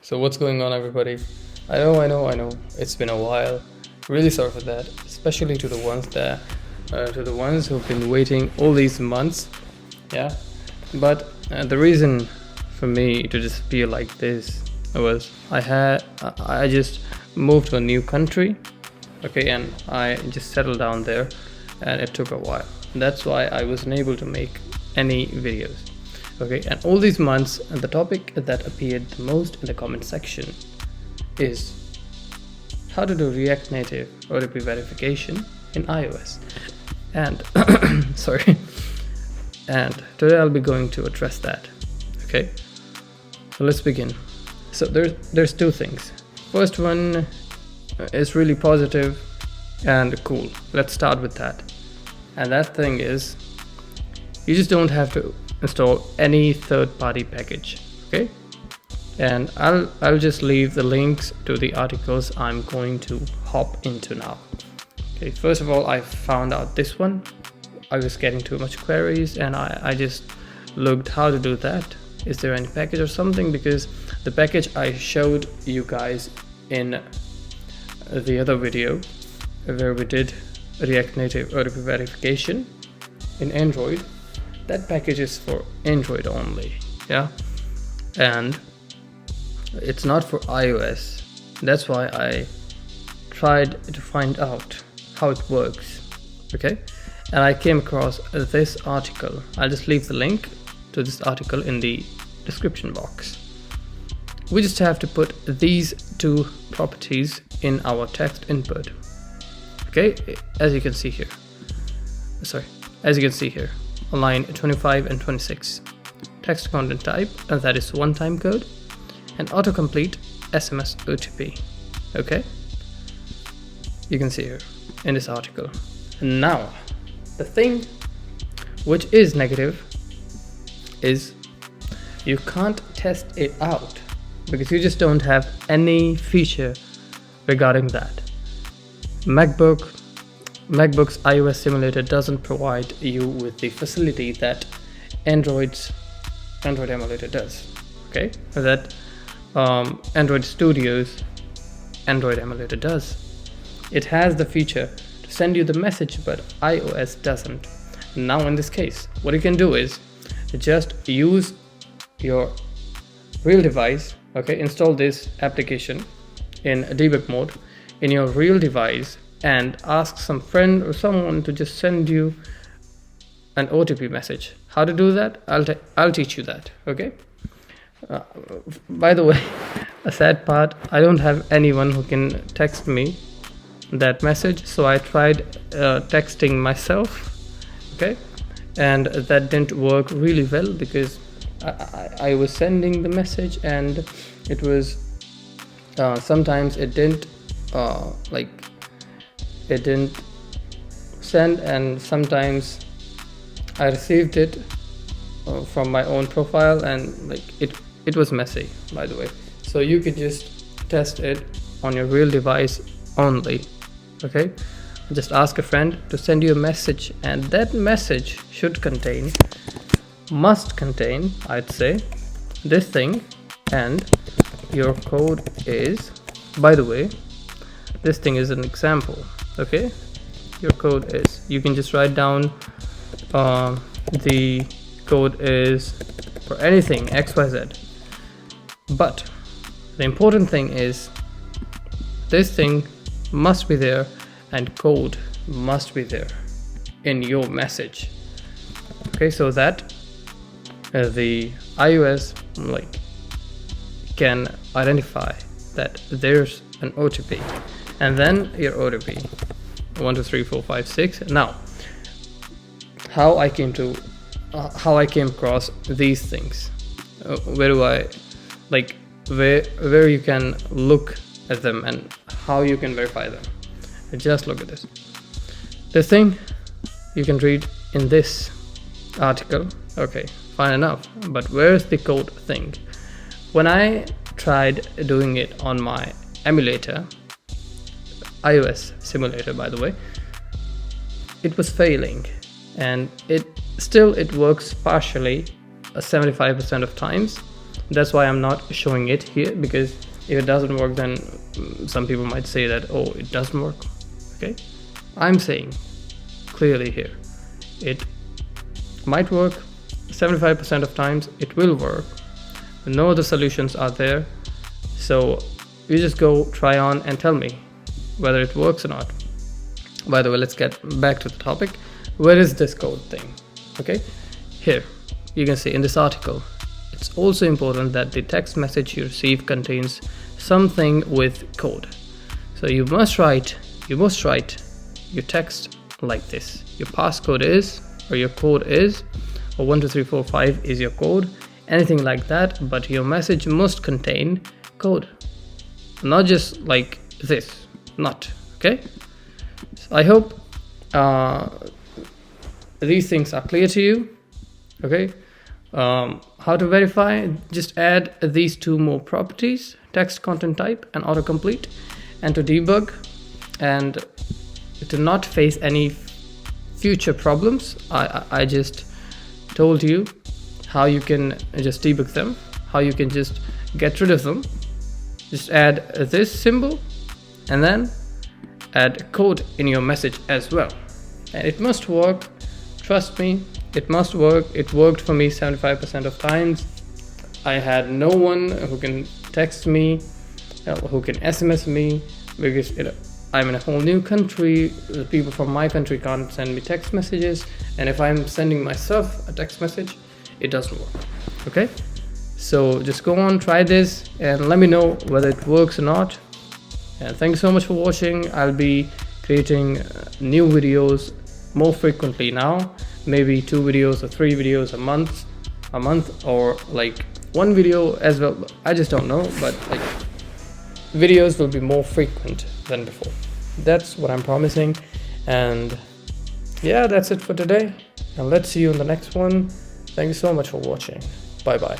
So what's going on, everybody? I know. It's been a while. Really sorry for that, especially to the ones who've been waiting all these months. Yeah, but the reason for me to disappear like this was I just moved to a new country, okay, and I just settled down there, and it took a while. That's why I wasn't able to make any videos. Okay, and all these months, and the topic that appeared the most in the comment section is how to do React Native OTP verification in iOS. And sorry, and today I'll be going to address that. Okay, so let's begin. So there's two things. First one is really positive and cool. Let's start with that. And that thing is, you just don't have to install any third-party package. Okay, and I'll just leave the links to the articles I'm going to hop into now. Okay, first of all, I found out this one. I was getting too much queries, and I just looked how to do that. Is there any package or something? Because the package I showed you guys in the other video where we did React Native OTP verification in Android, that package is for Android only. Yeah, and it's not for iOS. That's why I tried to find out how it works. Okay, and I came across this article. I'll just leave the link to this article in the description box. We just have to put these two properties in our text input. Okay, as you can see here, on line 25 and 26, text content type, and that is one-time code, and autocomplete SMS OTP. Okay, you can see here in this article. And now the thing which is negative is you can't test it out because you just don't have any feature regarding that. MacBook's iOS simulator doesn't provide you with the facility that Android emulator does. Okay, that Android Studio's Android emulator does. It has the feature to send you the message, but iOS doesn't. Now in this case, what you can do is just use your real device. Okay, install this application in debug mode in your real device and ask some friend or someone to just send you an OTP message. How to do that? I'll teach you that. Okay. By the way, a sad part, I don't have anyone who can text me that message, so I tried texting myself. Okay, and that didn't work really well because I was sending the message and it was sometimes it didn't it didn't send, and sometimes I received it from my own profile, and it was messy, by the way. So you could just test it on your real device only. Okay, just ask a friend to send you a message, and that message must contain, I'd say, this thing, and your code is, by the way, this thing is an example. Okay, your code is, you can just write down the code is for anything XYZ, but the important thing is this thing must be there and code must be there in your message. Okay, so that the iOS can identify that there's an OTP, and then your OTP 1 2 3 4 5 6. Now, how I came across these things, where you can look at them and how you can verify them. Just look at this. This thing you can read in this article. Okay, fine enough, but where's the code thing? When I tried doing it on my emulator, iOS simulator, by the way, it was failing, and it works partially 75% of times, That's why I'm not showing it here, because if it doesn't work, then some people might say that, oh, it doesn't work. Okay, I'm saying clearly here, it might work. 75% of times it will work. No other solutions are there, so you just go try on and tell me whether it works or not. By the way, let's get back to the topic. Where is this code thing? Okay, here you can see in this article, it's also important that the text message you receive contains something with code. So you must write your text like this. Your passcode is, or your code is, or 1 2 3 4 5 is your code, anything like that, but your message must contain code, not just like this, not. Okay, so I hope these things are clear to you. Okay, how to verify? Just add these two more properties: text content type and autocomplete. And to debug and to not face any future problems, I just told you how you can just debug them, how you can just get rid of them. Just add this symbol and then add code in your message as well, and it must work. Trust me, it must work. It worked for me 75% of times. I had no one who can text me, who can SMS me, because I'm in a whole new country. The people from my country can't send me text messages, and if I'm sending myself a text message, it doesn't work. Okay, so just go on, try this, and let me know whether it works or not. And thank you so much for watching. I'll be creating new videos more frequently now, maybe 2 videos or 3 videos a month, or like 1 video as well. I just don't know, but like videos will be more frequent than before. That's what I'm promising. And yeah, that's it for today, and let's see you in the next one. Thank you so much for watching. Bye bye.